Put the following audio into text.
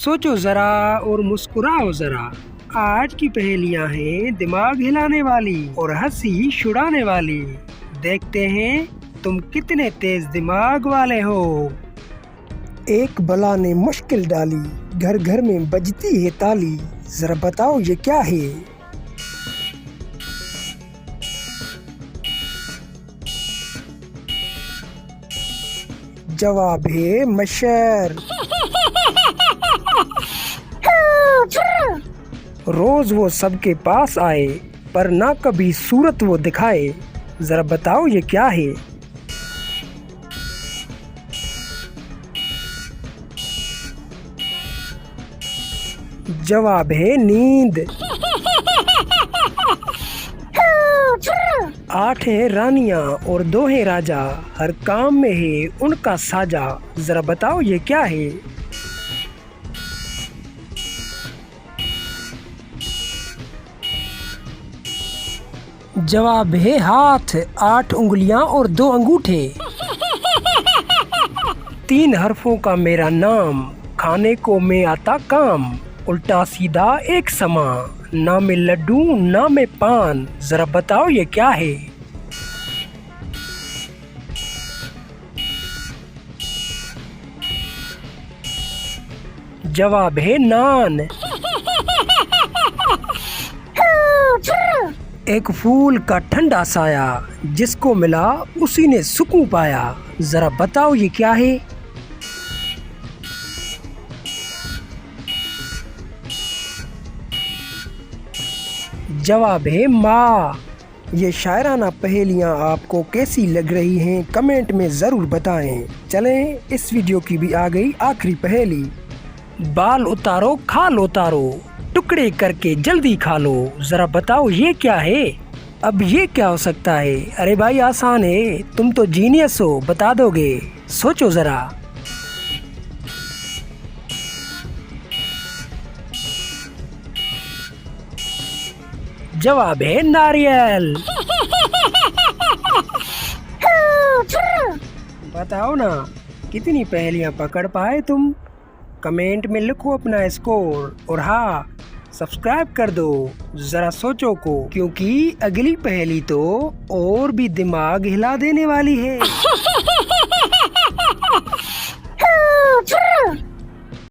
सोचो जरा और मुस्कुराओ जरा। आज की पहेलियां हैं दिमाग हिलाने वाली और हंसी छुड़ाने वाली। देखते हैं तुम कितने तेज दिमाग वाले हो। एक बला ने मुश्किल डाली, घर घर में बजती है ताली। जरा बताओ ये क्या है? जवाब है मच्छर। रोज वो सबके पास आए, पर ना कभी सूरत वो दिखाए। जरा बताओ ये क्या है? जवाब है नींद। 8 है रानियां और 2 है राजा, हर काम में है उनका साजा। जरा बताओ ये क्या है? जवाब है हाथ। 8 उंगलियां और 2 अंगूठे। 3 हरफों का मेरा नाम, खाने को मैं आता काम। उल्टा सीधा एक समा, ना मैं लड्डू ना मैं पान। जरा बताओ ये क्या है? जवाब है नान। एक फूल का ठंडा साया, जिसको मिला उसी ने सुकून पाया। जरा बताओ ये क्या है? जवाब है माँ। ये शायराना पहेलियाँ आपको कैसी लग रही हैं कमेंट में ज़रूर बताएं। चलें इस वीडियो की भी आ गई आखिरी पहेली। बाल उतारो खाल उतारो, टुकड़े करके जल्दी खा लो। ज़रा बताओ ये क्या है? अब ये क्या हो सकता है? अरे भाई आसान है, तुम तो जीनियस हो, बता दोगे। सोचो ज़रा। जवाब है नारियल। बताओ ना कितनी पहेलियां पकड़ पाए तुम? कमेंट में लिखो अपना स्कोर और हाँ, सब्सक्राइब कर दो जरा सोचो को, क्योंकि अगली पहेली तो और भी दिमाग हिला देने वाली है।